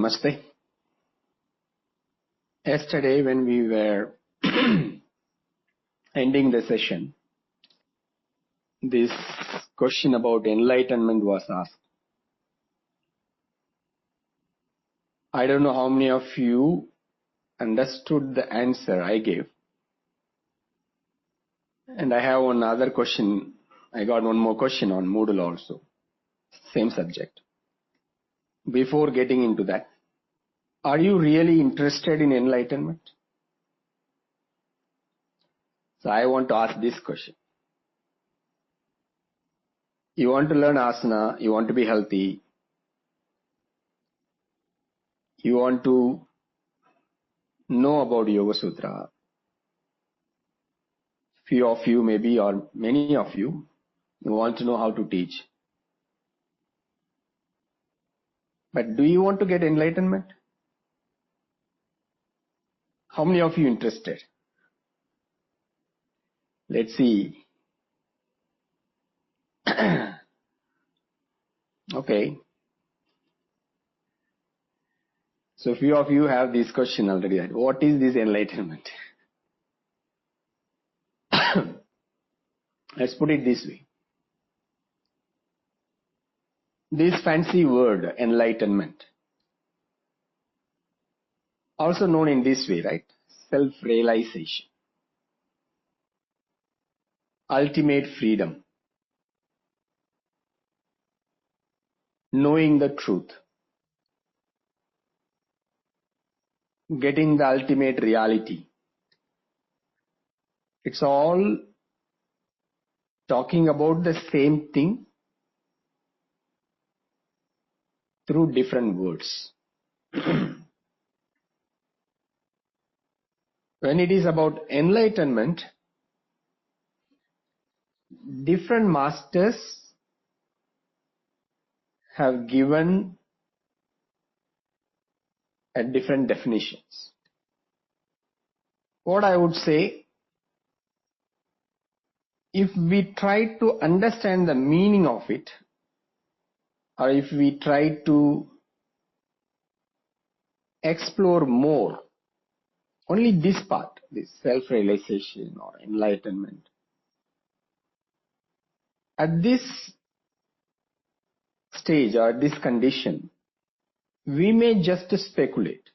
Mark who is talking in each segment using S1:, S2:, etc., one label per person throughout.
S1: Namaste. Yesterday when we were ending the session, this question about enlightenment was asked. I don't know how many of you understood the answer I gave. And I have one other question. I got one more question on Moodle also. Same subject. Before getting into that, are you really interested in enlightenment? So I want to ask this question. You want to learn asana, you want to be healthy, you want to know about Yoga Sutra. Few of you maybe, or many of you want to know how to teach. But do you want to get enlightenment? How many of you interested? Let's see. Okay. So few of you have this question already. What is this enlightenment? Let's put it this way. This fancy word, enlightenment, also known in this way, right? Self-realization, ultimate freedom, knowing the truth, getting the ultimate reality. It's all talking about the same thing through different words. When it is about enlightenment, different masters have given at different definitions. What I would say, if we try to understand the meaning of it, or if we try to explore more, only this part, this self-realization or enlightenment, at this stage or this condition, we may just speculate.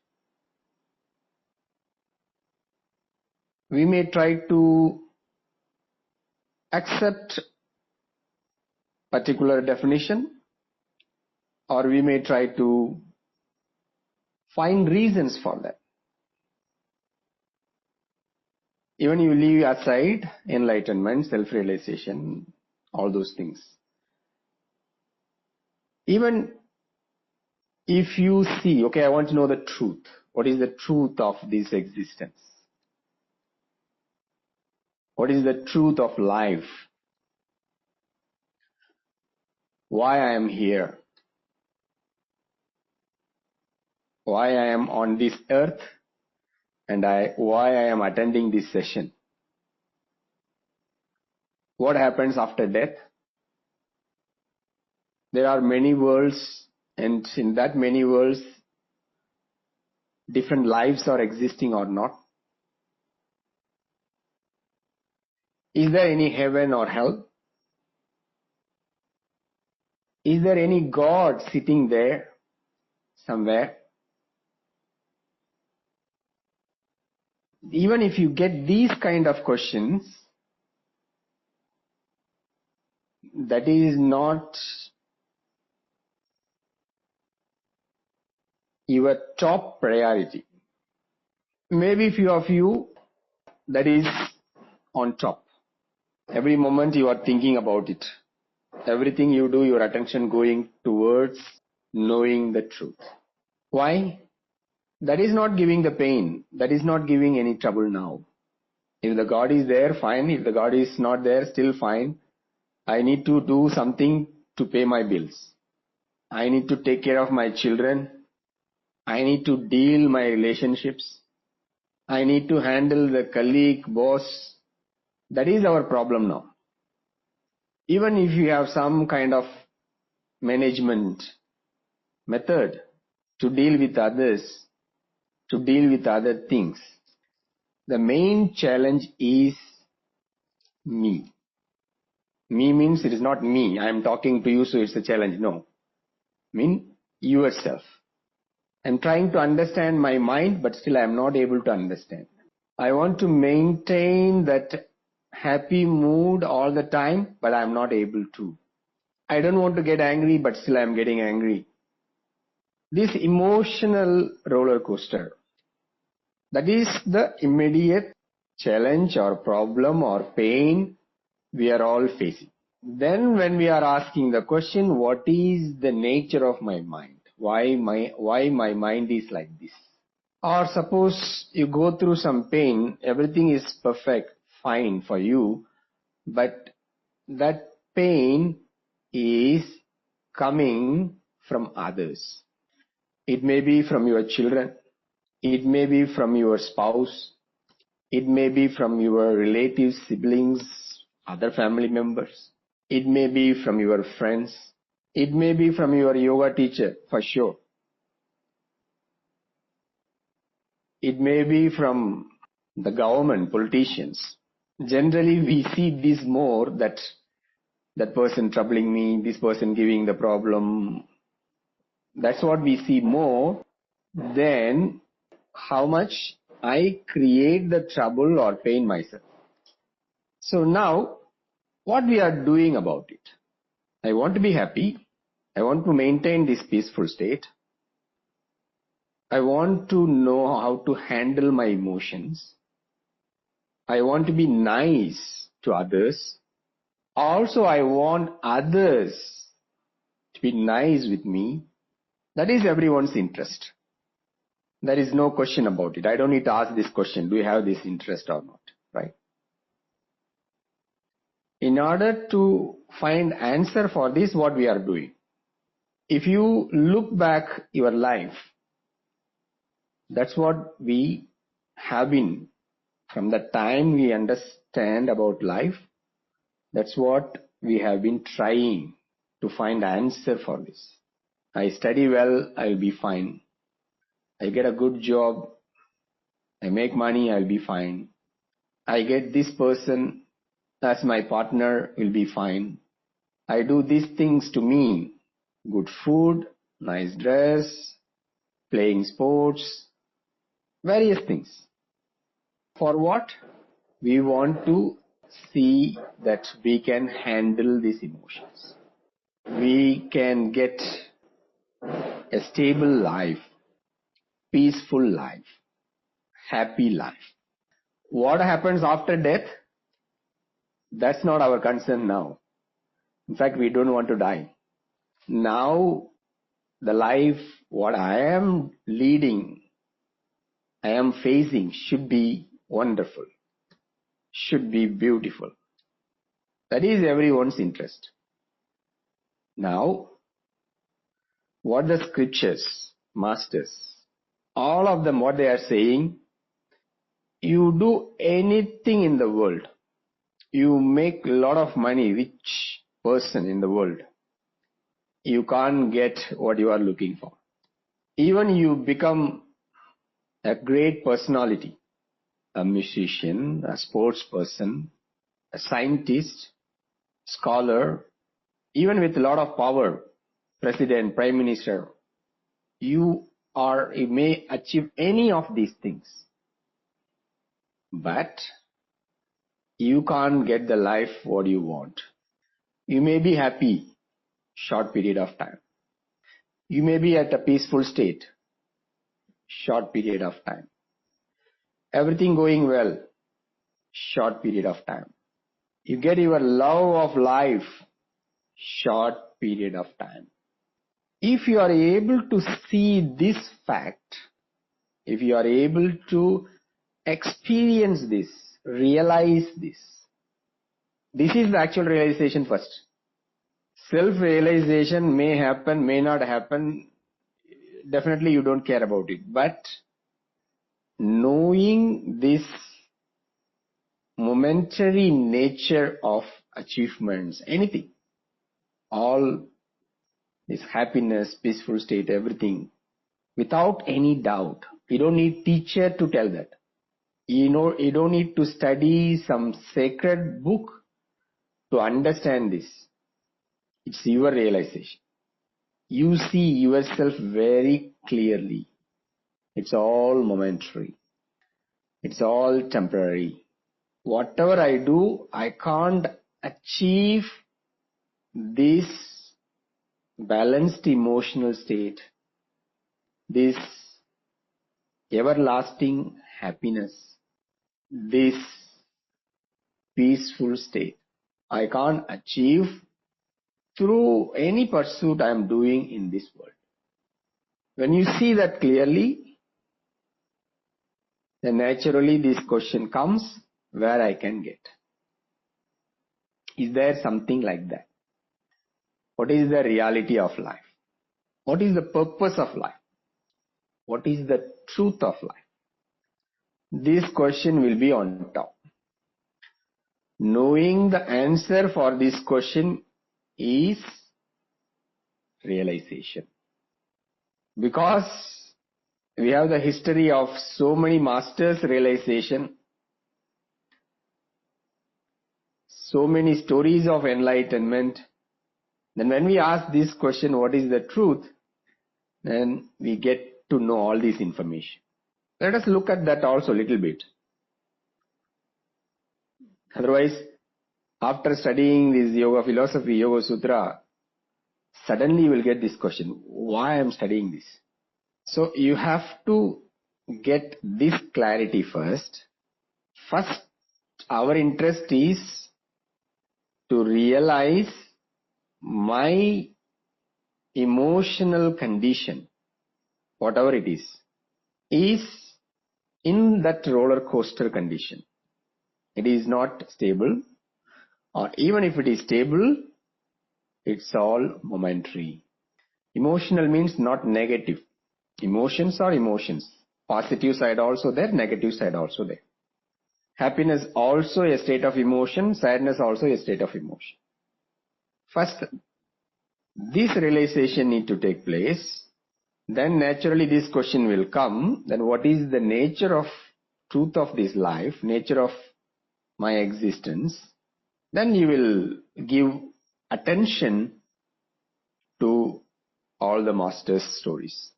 S1: We may try to accept particular definition, or we may try to find reasons for that. Even you leave aside enlightenment, self-realization, all those things. Even if you see, okay, I want to know the truth. What is the truth of this existence? What is the truth of life? Why I am here? Why I am on this earth? And why I am attending this session? What happens after death? There are many worlds, and in that many worlds, different lives are existing or not. Is there any heaven or hell? Is there any God sitting there somewhere? Even if you get these kind of questions, that is not your top priority. Maybe few of you, that is on top. Every moment you are thinking about it. Everything you do, your attention going towards knowing the truth. Why? That is not giving the pain. That is not giving any trouble now. If the God is there, fine. If the God is not there, still fine. I need to do something to pay my bills. I need to take care of my children. I need to deal my relationships. I need to handle the colleague, boss. That is our problem now. Even if you have some kind of management method, to deal with others, to deal with other things. The main challenge is me. Me means it is not me. I am talking to you, so it's a challenge. No. Mean yourself. I'm trying to understand my mind, but still I am not able to understand. I want to maintain that happy mood all the time, but I am not able to. I don't want to get angry, but still I am getting angry. This emotional roller coaster, that is the immediate challenge or problem or pain we are all facing. Then when we are asking the question, what is the nature of my mind? Why my mind is like this? Or suppose you go through some pain, everything is perfect, fine for you, but that pain is coming from others. It may be from your children, it may be from your spouse, it may be from your relatives, siblings, other family members. It may be from your friends. It may be from your yoga teacher, for sure. It may be from the government, politicians. Generally, we see this more, that person troubling me, this person giving the problem. That's what we see more than how much I create the trouble or pain myself. So now, what we are doing about it? I want to be happy. I want to maintain this peaceful state. I want to know how to handle my emotions. I want to be nice to others. Also, I want others to be nice with me. That is everyone's interest. There is no question about it. I don't need to ask this question, do you have this interest or not, right? In order to find answer for this, what we are doing? If you look back your life, that's what we have been. From the time we understand about life, that's what we have been trying to find answer for this. I study well, I'll be fine. I get a good job, I make money, I'll be fine. I get this person as my partner, will be fine. I do these things to me. Good food, nice dress, playing sports, various things. For what? We want to see that we can handle these emotions. We can get a stable life, peaceful life, happy life. What happens after death? That's not our concern now. In fact, we don't want to die. Now, the life what I am leading, I am facing should be wonderful, should be beautiful. That is everyone's interest. Now, what the scriptures, masters, all of them, what they are saying, you do anything in the world, you make a lot of money, rich person in the world, you can't get what you are looking for. Even you become a great personality, a musician, a sports person, a scientist, scholar, even with a lot of power, president, prime minister, you may achieve any of these things. But you can't get the life what you want. You may be happy, short period of time. You may be at a peaceful state, short period of time. Everything going well, short period of time. You get your love of life, short period of time. If you are able to see this fact, if you are able to experience this, realize this, this is the actual realization first. Self-realization may happen, may not happen. Definitely you don't care about it. But knowing this momentary nature of achievements, anything, all this happiness, peaceful state, everything, without any doubt. You don't need teacher to tell that. You don't need to study some sacred book to understand this. It's your realization. You see yourself very clearly. It's all momentary. It's all temporary. Whatever I do, I can't achieve this balanced emotional state, this everlasting happiness, this peaceful state. I can't achieve through any pursuit I am doing in this world. When you see that clearly, then naturally this question comes, where I can get. Is there something like that? What is the reality of life? What is the purpose of life? What is the truth of life? This question will be on top. Knowing the answer for this question is realization. Because we have the history of so many masters' realization, so many stories of enlightenment. Then when we ask this question, what is the truth? Then we get to know all this information. Let us look at that also a little bit. Otherwise, after studying this yoga philosophy, Yoga Sutra, suddenly you will get this question, why I am studying this? So you have to get this clarity first. First, our interest is to realize my emotional condition, whatever it is in that roller coaster condition. It is not stable, or even if it is stable, it's all momentary. Emotional means not negative. Emotions are emotions. Positive side also there, negative side also there. Happiness also a state of emotion, sadness also a state of emotion. First, this realization need to take place. Then naturally this question will come, then what is the nature of truth of this life, nature of my existence? Then you will give attention to all the masters' stories.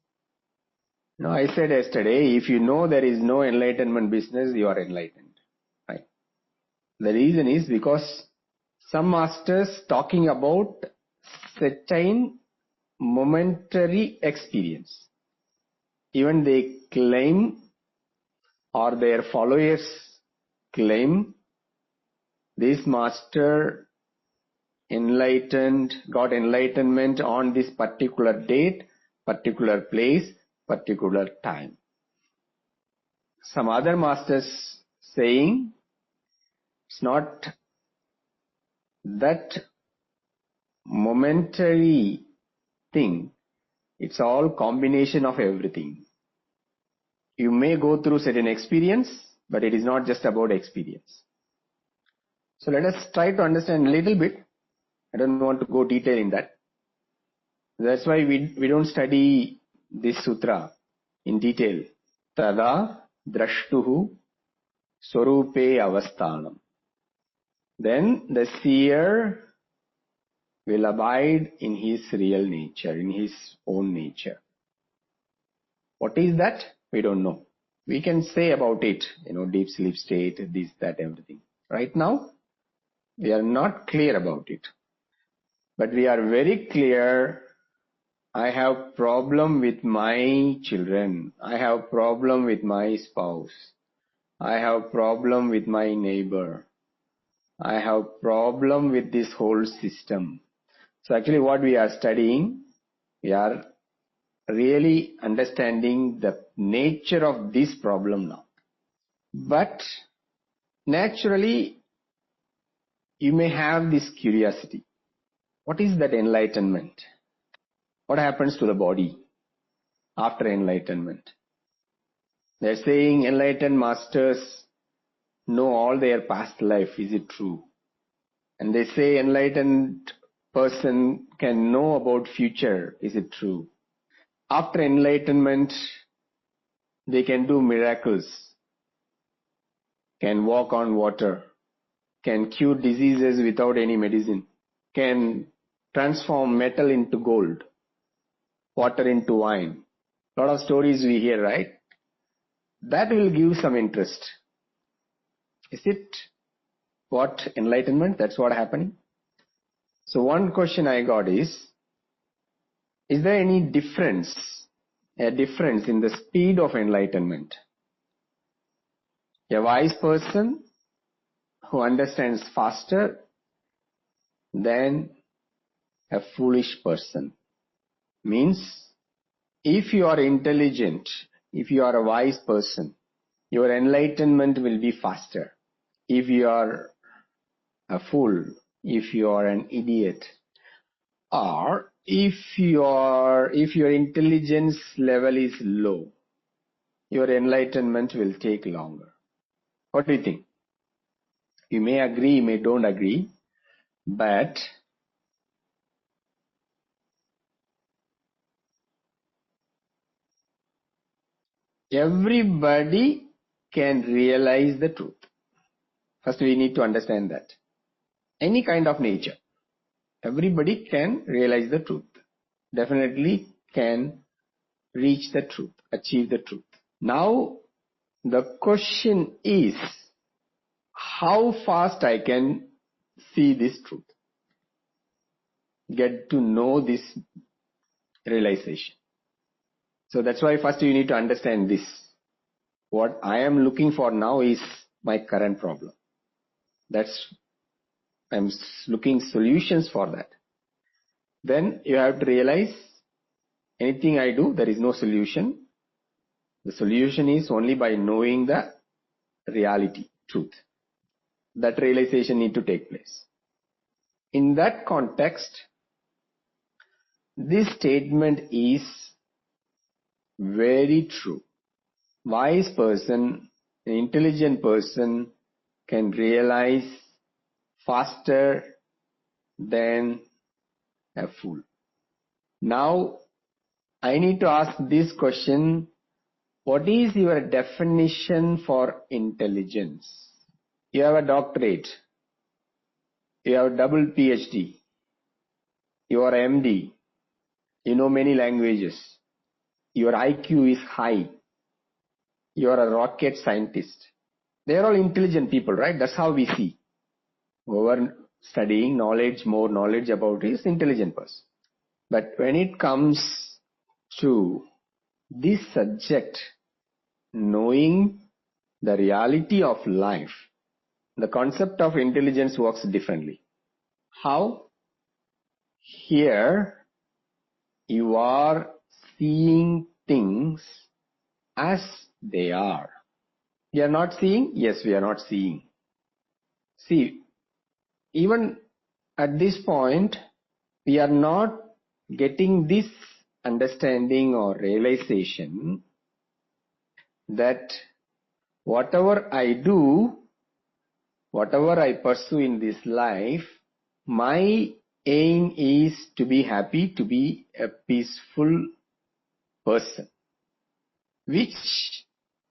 S1: Now I said yesterday, if you know there is no enlightenment business, you are enlightened. Right? The reason is because some masters talking about certain momentary experience. Even they claim, or their followers claim, this master enlightened, got enlightenment on this particular date, particular place, particular time. Some other masters saying it's not that momentary thing, it's all combination of everything. You may go through certain experience, but it is not just about experience. So let us try to understand a little bit. I don't want to go detail in that. That's why we don't study this sutra in detail. Tada drashtuhu swarupe avasthanam. Then the seer will abide in his real nature, in his own nature. What is that? We don't know. We can say about it, deep sleep state, this, that, everything. Right now, we are not clear about it. But we are very clear, I have problem with my children. I have problem with my spouse. I have problem with my neighbor. I have problem with this whole system. So actually what we are studying, we are really understanding the nature of this problem now. But naturally, you may have this curiosity. What is that enlightenment? What happens to the body after enlightenment? They're saying enlightened masters know all their past life. Is it true? And they say enlightened person can know about future. Is it true? After enlightenment, they can do miracles, can walk on water, can cure diseases without any medicine, can transform metal into gold, water into wine. A lot of stories we hear, right? That will give some interest. Is it what enlightenment? That's what happening. So one question I got is there any difference, a difference in the speed of enlightenment? A wise person who understands faster than a foolish person. Means, if you are intelligent, if you are a wise person, your enlightenment will be faster. If you are a fool, if you are an idiot, or if your intelligence level is low, your enlightenment will take longer. What do you think? You may agree, you may don't agree, but everybody can realize the truth. First, we need to understand that. Any kind of nature, everybody can realize the truth. Definitely can reach the truth, achieve the truth. Now, the question is, how fast I can see this truth? Get to know this realization. So that's why first you need to understand this. What I am looking for now is my current problem. I'm looking solutions for that. Then you have to realize anything I do, there is no solution. The solution is only by knowing the reality, truth. That realization need to take place. In that context, this statement is very true. Wise person, an intelligent person can realize faster than a fool. Now, I need to ask this question. What is your definition for intelligence? You have a doctorate. You have a double PhD. You are MD. You know many languages. Your IQ is high. You are a rocket scientist. They are all intelligent people, right? That's how we see. Whoever studying knowledge, more knowledge about is intelligent person. But when it comes to this subject, knowing the reality of life, the concept of intelligence works differently. How? Here, you are seeing things as they are. We are not seeing? Yes, we are not seeing. See, even at this point, we are not getting this understanding or realization that whatever I do, whatever I pursue in this life, my aim is to be happy, to be a peaceful person, which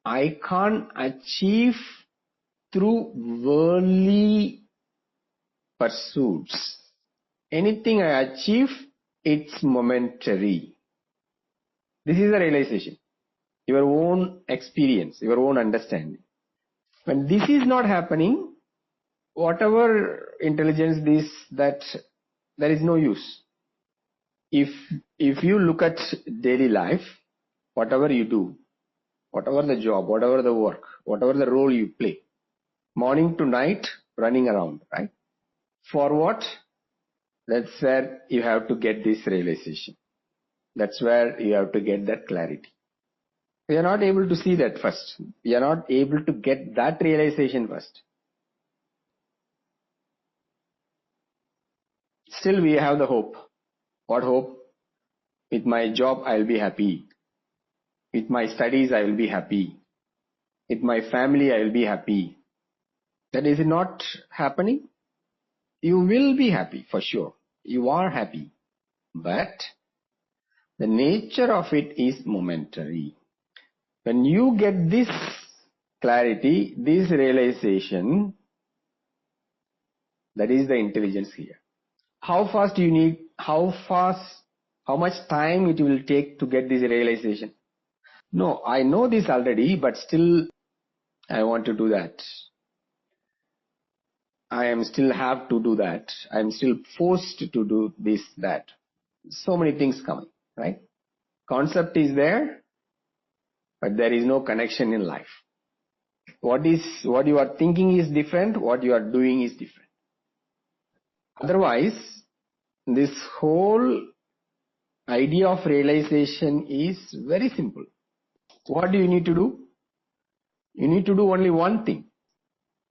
S1: I can't achieve through worldly pursuits. Anything I achieve, it's momentary. This is the realization, your own experience, your own understanding. When this is not happening, whatever intelligence this, that, there is no use. If you look at daily life, whatever you do, whatever the job, whatever the work, whatever the role you play, morning to night, running around, right? For what? That's where you have to get this realization. That's where you have to get that clarity. We are not able to see that first. We are not able to get that realization first. Still we have the hope. What hope? With my job I will be happy. With my studies I will be happy. With my family I will be happy. That is not happening. You will be happy for sure. You are happy. But The nature of it is momentary. When you get this clarity, this realization, that is the intelligence here. How fast you need, how much time it will take to get this realization? No, I know this already, but still I want to do that. I am still have to do that. I am still forced to do this, that. So many things coming, right? Concept is there, but there is no connection in life. What you are thinking is different, what you are doing is different. Otherwise, this whole idea of realization is very simple. What do you need to do? You need to do only one thing.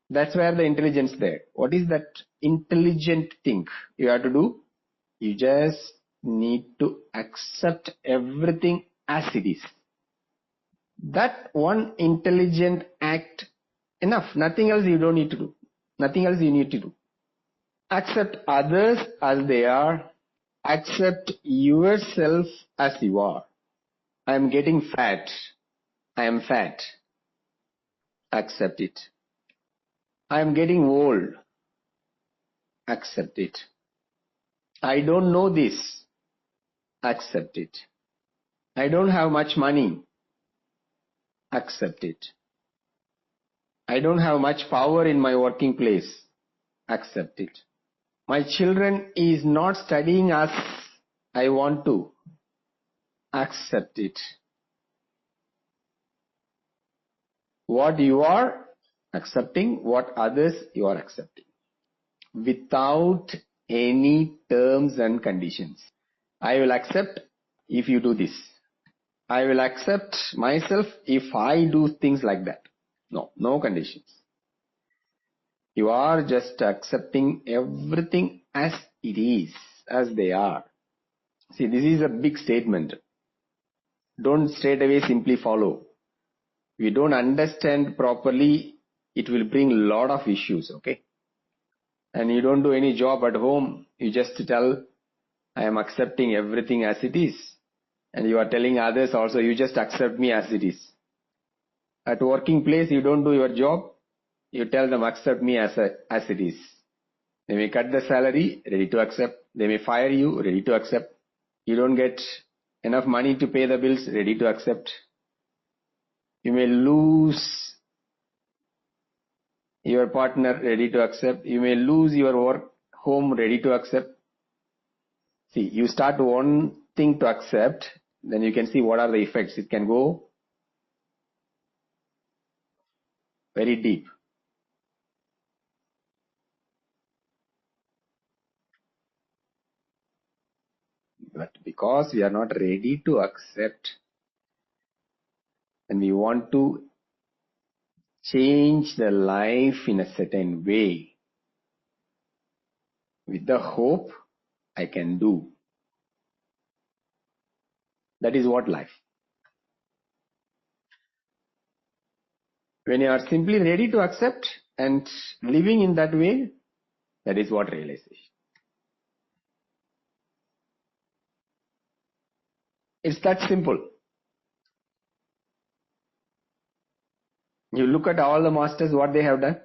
S1: That's where the intelligence is there. What is that intelligent thing you have to do? You just need to accept everything as it is. That one intelligent act, enough. Nothing else you don't need to do. Nothing else you need to do. Accept others as they are. Accept yourself as you are. I am getting fat. I am fat. Accept it. I am getting old. Accept it. I don't know this. Accept it. I don't have much money. Accept it. I don't have much power in my working place. Accept it. My children is not studying as I want to. Accept it. What you are accepting, what others you are accepting. Without any terms and conditions. I will accept if you do this. I will accept myself if I do things like that. No, no conditions. You are just accepting everything as it is, as they are. See, this is a big statement. Don't straight away simply follow. If you don't understand properly, it will bring a lot of issues, okay? And you don't do any job at home. You just tell, I am accepting everything as it is. And you are telling others also, you just accept me as it is. At working place, you don't do your job. You tell them, accept me as it is. They may cut the salary, ready to accept. They may fire you, ready to accept. You don't get enough money to pay the bills, ready to accept. You may lose your partner, ready to accept. You may lose your work, home, ready to accept. See, you start one thing to accept, then you can see what are the effects. It can go very deep. But because we are not ready to accept, and we want to change the life in a certain way, with the hope I can do. That is what life. When you are simply ready to accept and living in that way, that is what realization. It's that simple. You look at all the masters, what they have done.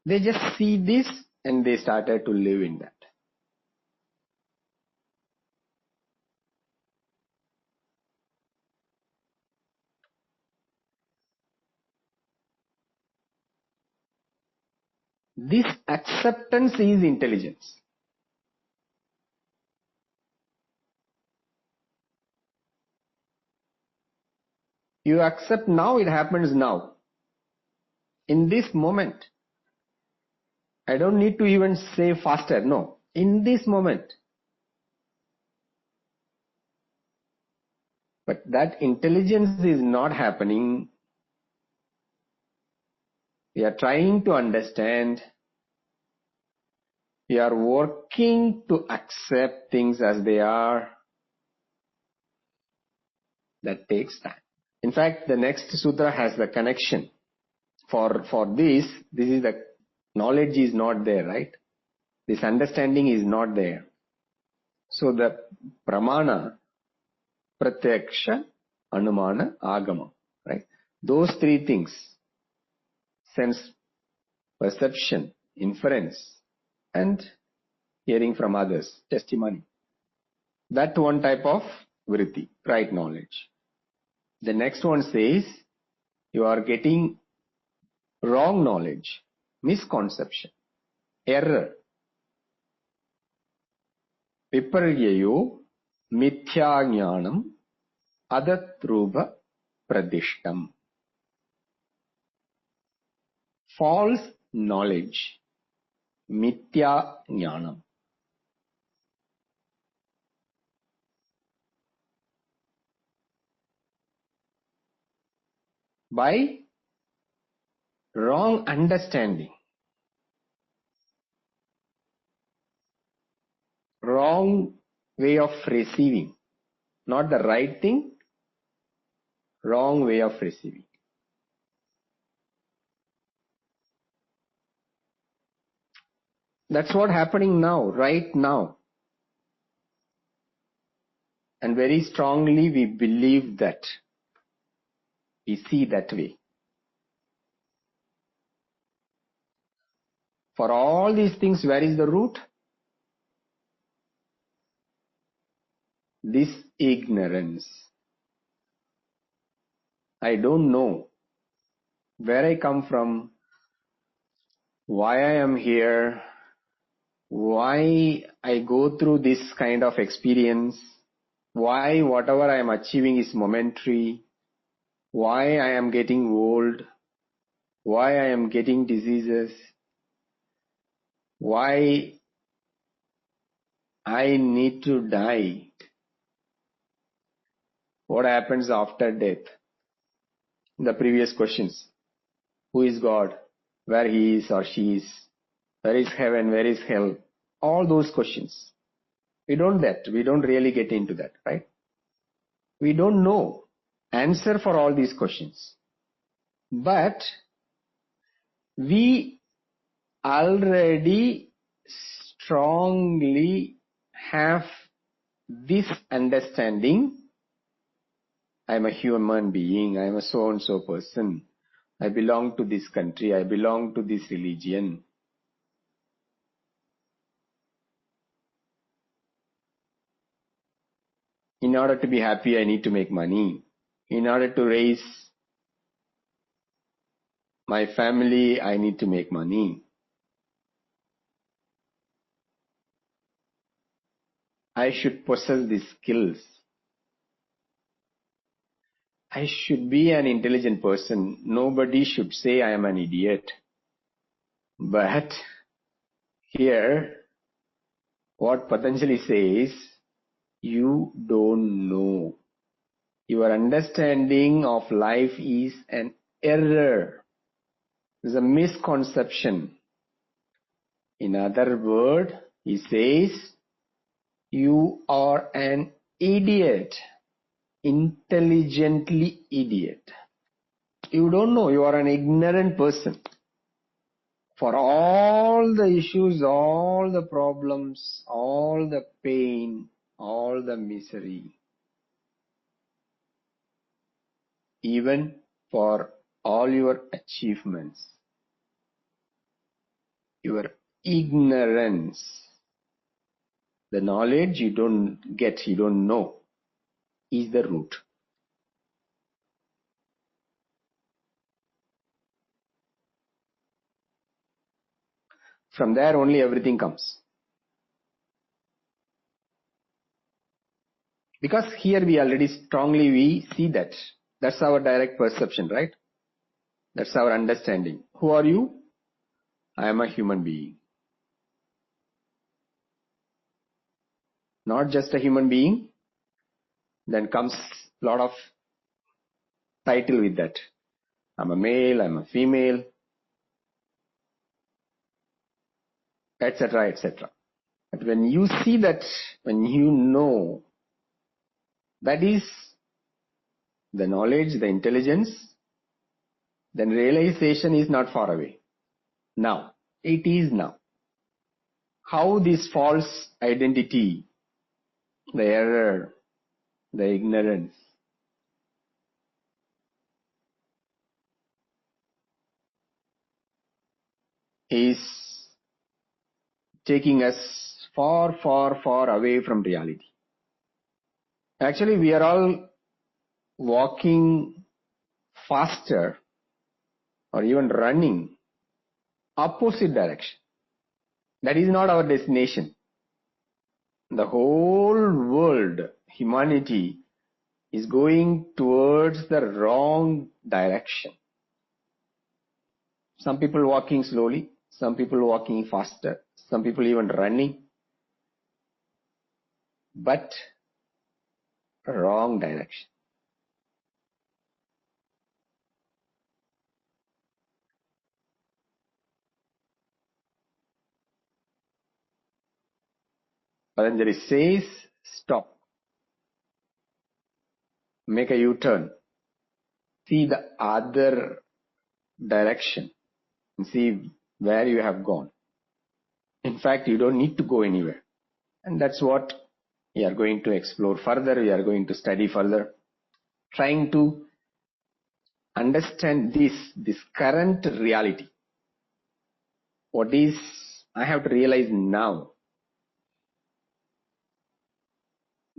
S1: They just see this and they started to live in that. This acceptance is intelligence. You accept now, it happens now. In this moment. I don't need to even say faster, no. In this moment. But that intelligence is not happening. We are trying to understand. We are working to accept things as they are. That takes time. In fact, the next sutra has the connection for this is the knowledge is not there, right? This understanding is not there. So the pramana, pratyaksha, anumana, agama, right? Those three things, sense, perception, inference, and hearing from others, testimony. That one type of vritti, right knowledge. The next one says you are getting wrong knowledge, misconception, error. Viparyayo mithya jnanam adatruba pradishtam. False knowledge, mithya jnanam. By wrong understanding, wrong way of receiving, not the right thing, wrong way of receiving. That's what happening now, right now. And very strongly we believe that. We see that way. For all these things, where is the root? This ignorance. I don't know where I come from, why I am here, why I go through this kind of experience, why whatever I am achieving is momentary, why I am getting old, why I am getting diseases, why I need to die. What happens after death? The previous questions. Who is God? Where he is or she is? Where is heaven? Where is hell? All those questions. We don't really get into that, right? We don't know answer for all these questions. But we already strongly have this understanding. I am a human being. I am a so and so person. I belong to this country. I belong to this religion. In order to be happy, I need to make money. In order to raise my family, I need to make money. I should possess these skills. I should be an intelligent person. Nobody should say I am an idiot. But here, what Patanjali says, you don't know. Your understanding of life is an error. It's a misconception. In other words, he says, you are an idiot. Intelligently idiot. You don't know. You are an ignorant person. For all the issues, all the problems, all the pain, all the misery, even for all your achievements, your ignorance, the knowledge you don't get, you don't know, is the root. From there only everything comes. Because here we already strongly we see that. That's our direct perception, right? That's our understanding. Who are you? I am a human being. Not just a human being. Then comes a lot of title with that. I'm a male, I'm a female, etc., etc. But when you see that, when you know, that is the knowledge, the intelligence then realization is not far away. Now, it is now. How this false identity, the error, the ignorance, is taking us far, far, far away from reality. Actually, we are all walking faster or even running opposite direction. That is not our destination. The whole world, humanity, is going towards the wrong direction. Some people walking slowly, some people walking faster, some people even running, but wrong direction. Patanjali says, stop, make a U-turn, see the other direction, and see where you have gone. In fact, you don't need to go anywhere. And that's what we are going to explore further, we are going to study further, trying to understand this current reality. What is I have to realize now?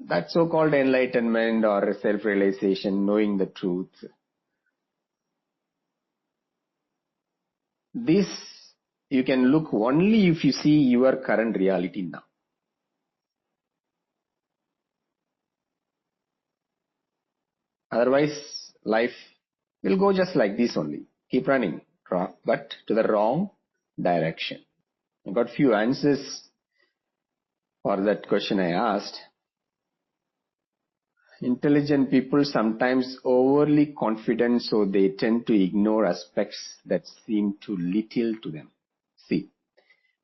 S1: That so-called enlightenment or self-realization, knowing the truth. This you can look only if you see your current reality now. Otherwise, life will go just like this only. Keep running, but to the wrong direction. I got few answers for that question I asked. Intelligent people sometimes overly confident, so they tend to ignore aspects that seem too little to them. See,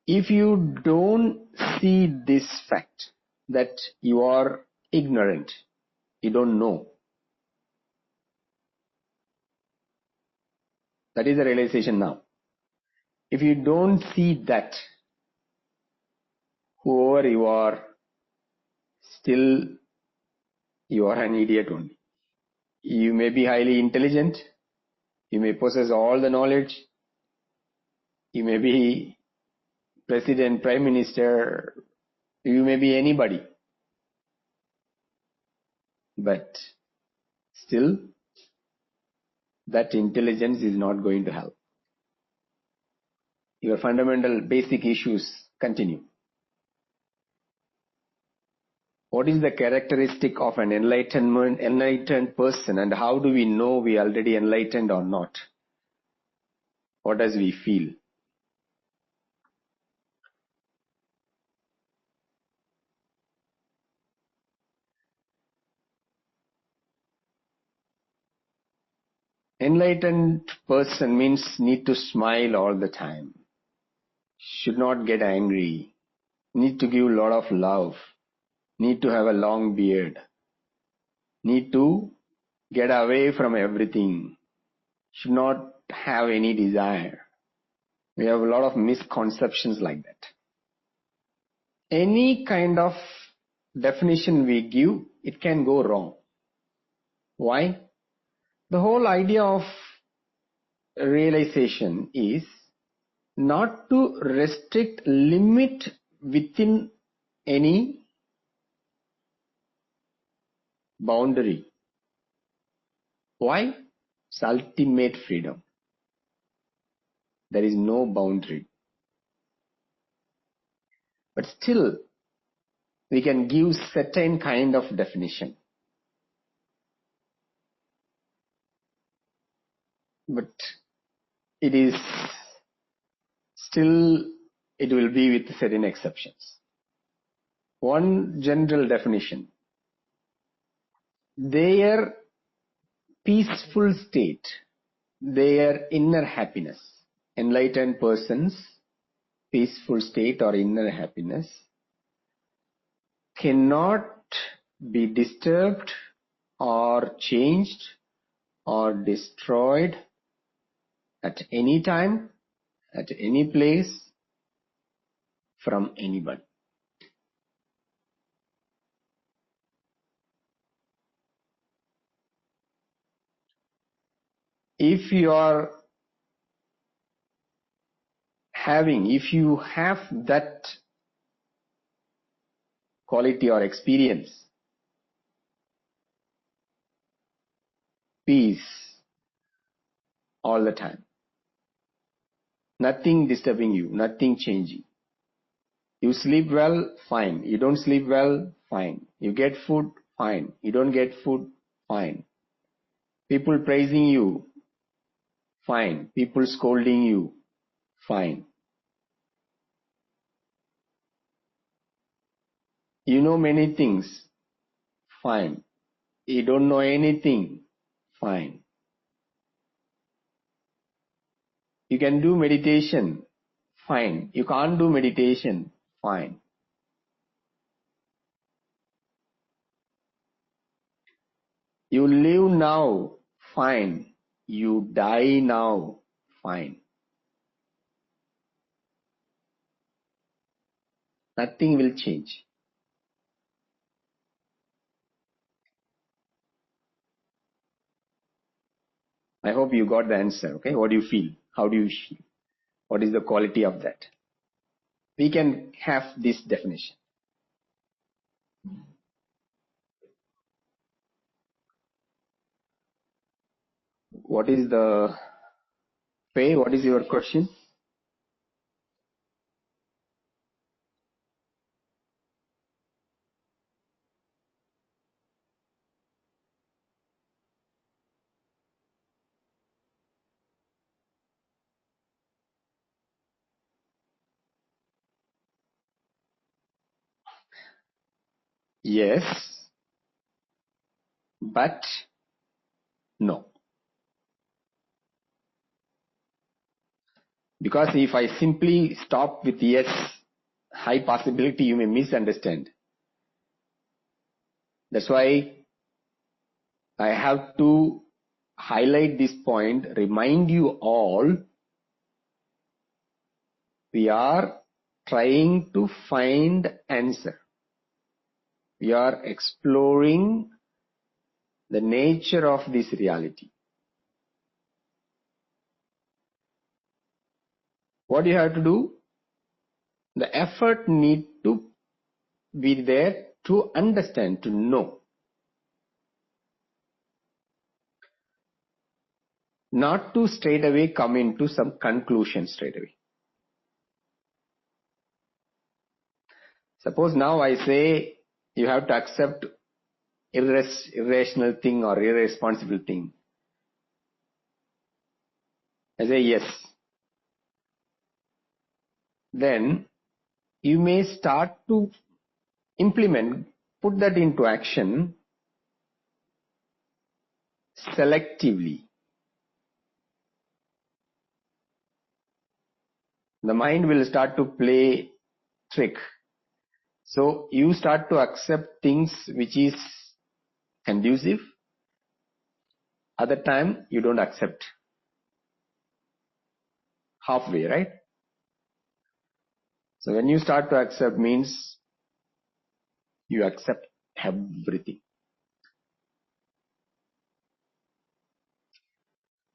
S1: if you don't see this fact that you are ignorant, you don't know, that is the realization now. If you don't see that, whoever you are, still you are an idiot only. You may be highly intelligent, you may possess all the knowledge, you may be president, prime minister, you may be anybody, but still that intelligence is not going to help. Your fundamental basic issues continue. What is the characteristic of an enlightened person, and how do we know we are already enlightened or not? What does we feel? Enlightened person means need to smile all the time, should not get angry, need to give a lot of love, need to have a long beard, need to get away from everything, should not have any desire. We have a lot of misconceptions like that. Any kind of definition we give, it can go wrong. Why? The whole idea of realization is not to restrict, limit within any boundary. Why? It's ultimate freedom. There is no boundary. But still, we can give certain kind of definition. But it is still, it will be with certain exceptions. One general definition. Their peaceful state, their inner happiness, enlightened person's peaceful state or inner happiness cannot be disturbed or changed or destroyed at any time, at any place, from anyone. If you have that quality or experience, peace all the time, nothing disturbing you, nothing changing. You sleep well, fine. You don't sleep well, fine. You get food, fine. You don't get food, fine. People praising you, fine. People scolding you, fine. You know many things, fine. You don't know anything, fine. You can do meditation, fine. You can't do meditation, fine. You live now, fine. You die now, fine. Nothing will change. I hope you got the answer. Okay, what do you feel? How do you feel? What is the quality of that? We can have this definition. What is the pay? What is your question? Yes, but no. Because if I simply stop with yes, high possibility you may misunderstand. That's why I have to highlight this point, remind you all, we are trying to find answer. We are exploring the nature of this reality. What you have to do? The effort need to be there to understand, to know. Not to straight away come into some conclusion straight away. Suppose now I say you have to accept irrational thing or irresponsible thing. I say yes. Then you may start to implement, put that into action selectively. The mind will start to play trick. So you start to accept things which is conducive. Other time you don't accept. Halfway, right? So when you start to accept means you accept everything.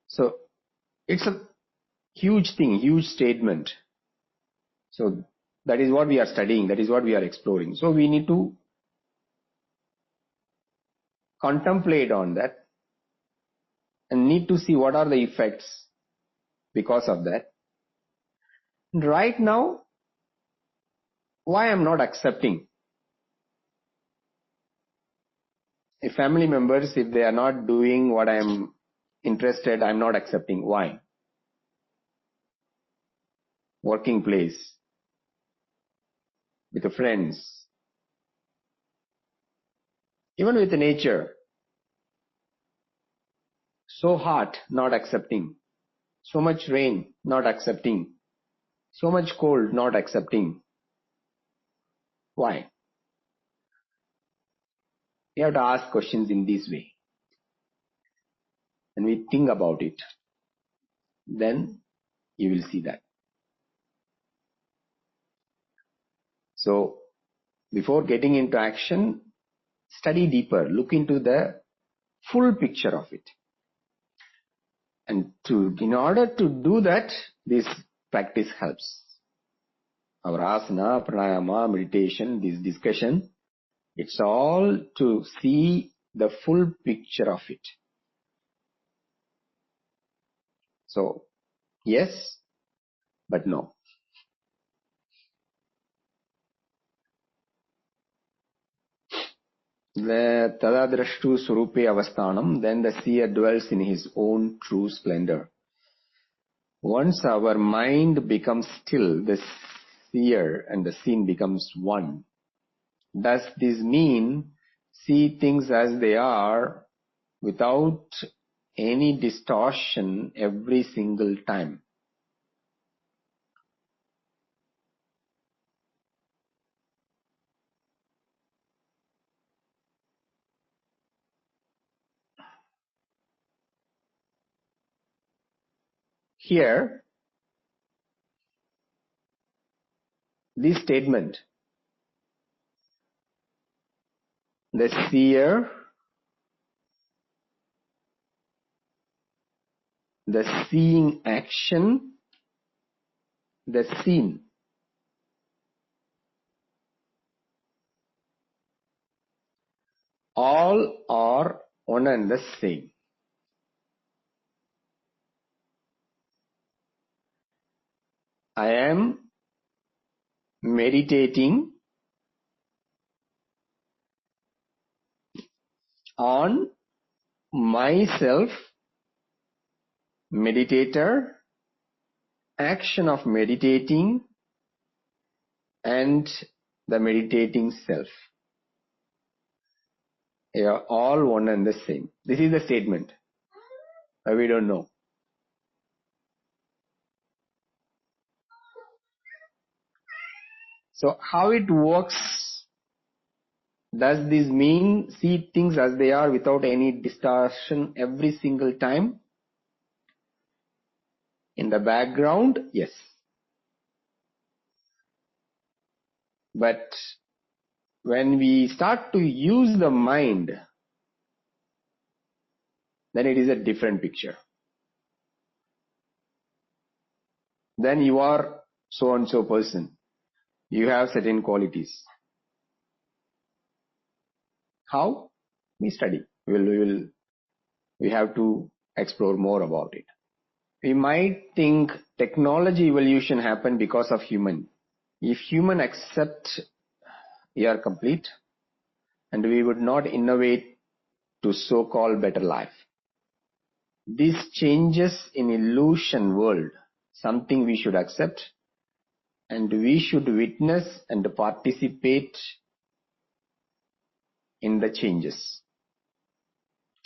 S1: So it's a huge thing, huge statement. So that is what we are studying, that is what we are exploring. So we need to contemplate on that and need to see what are the effects because of that. Right now, why I'm not accepting? If family members, if they are not doing what I'm interested, I'm not accepting. Why? Working place, with the friends, even with the nature. So hot, not accepting. So much rain, not accepting. So much cold, not accepting. Why? We have to ask questions in this way. And we think about it. then you will see that. So before getting into action, study deeper, look into the full picture of it. And in order to do that, this practice helps. Our asana, pranayama, meditation, this discussion, it's all to see the full picture of it. So, yes, but no. The tadadrashtu surupe avasthanam, then the seer dwells in his own true splendor. Once our mind becomes still, the seer and the seen becomes one. Does this mean see things as they are without any distortion every single time? Here, this statement, the seer, the seeing action, the seen, all are one and the same. I am meditating on myself, meditator, action of meditating, and the meditating self. They are all one and the same. This is the statement. We don't know. So how it works? Does this mean see things as they are without any distortion every single time? In the background, yes. But when we start to use the mind, then it is a different picture. Then you are so and so person. You have certain qualities. How? We study. We have to explore more about it. We might think technology evolution happened because of human. If human accept we are complete, and we would not innovate to so-called better life. These changes in illusion world, something we should accept, and we should witness and participate in the changes.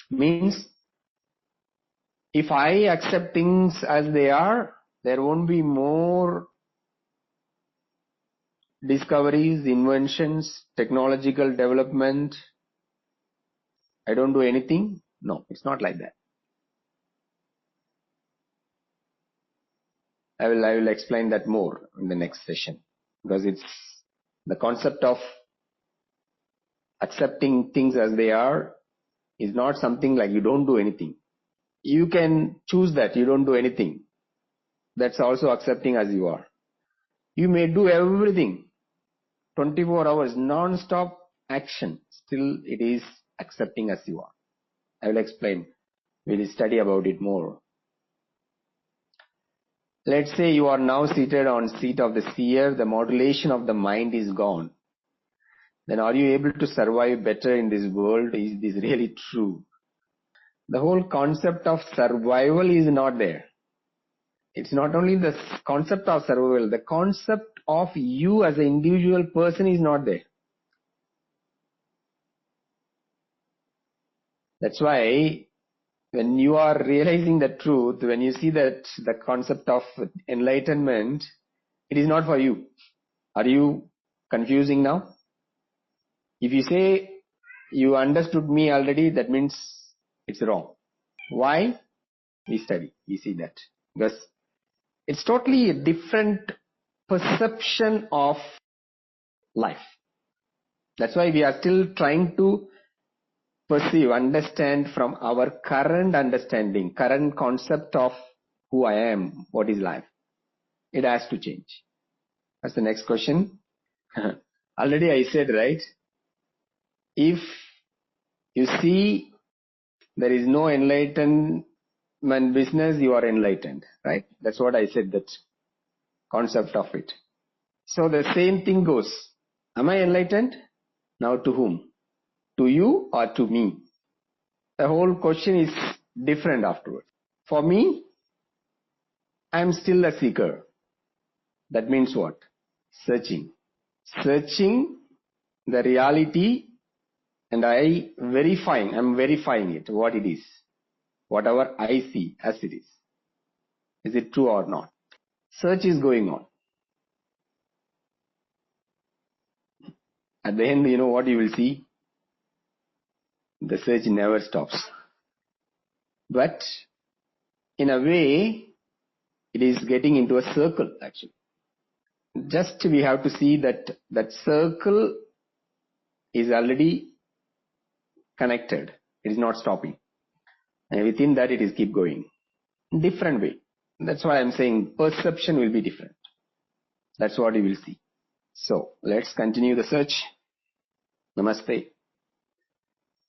S1: Means, if I accept things as they are, there won't be more discoveries, inventions, technological development. I don't do anything. No, it's not like that. I will explain that more in the next session, because it's the concept of accepting things as they are is not something like you don't do anything. You can choose that you don't do anything. That's also accepting as you are. You may do everything, 24 hours non-stop action. Still it is accepting as you are. I will explain. We will study about it more. Let's say you are now seated on seat of the seer. The modulation of the mind is gone. Then are you able to survive better in this world? Is this really true? The whole concept of survival is not there. It's not only the concept of survival, the concept of you as an individual person is not there. That's why when you are realizing the truth, when you see that the concept of enlightenment, it is not for you. Are you confusing now? If you say you understood me already, that means it's wrong. Why? We study. We see that. because it's totally a different perception of life. That's why we are still trying to perceive, understand from our current understanding, current concept of who I am, what is life. It has to change. That's the next question. Already I said, right? If you see there is no enlightenment business, you are enlightened, right? That's what I said, that concept of it. So the same thing goes. Am I enlightened? Now to whom? To you or to me? The whole question is different afterwards. For me, I am still a seeker. That means what? Searching. Searching the reality, and I'm verifying it, what it is. Whatever I see as it is. Is it true or not? Search is going on. At the end, you know what you will see? The search never stops. But in a way, it is getting into a circle actually. Just we have to see that that circle is already connected. It is not stopping. And within that it is keep going. Different way. That's why I'm saying perception will be different. That's what you will see. So let's continue the search. Namaste.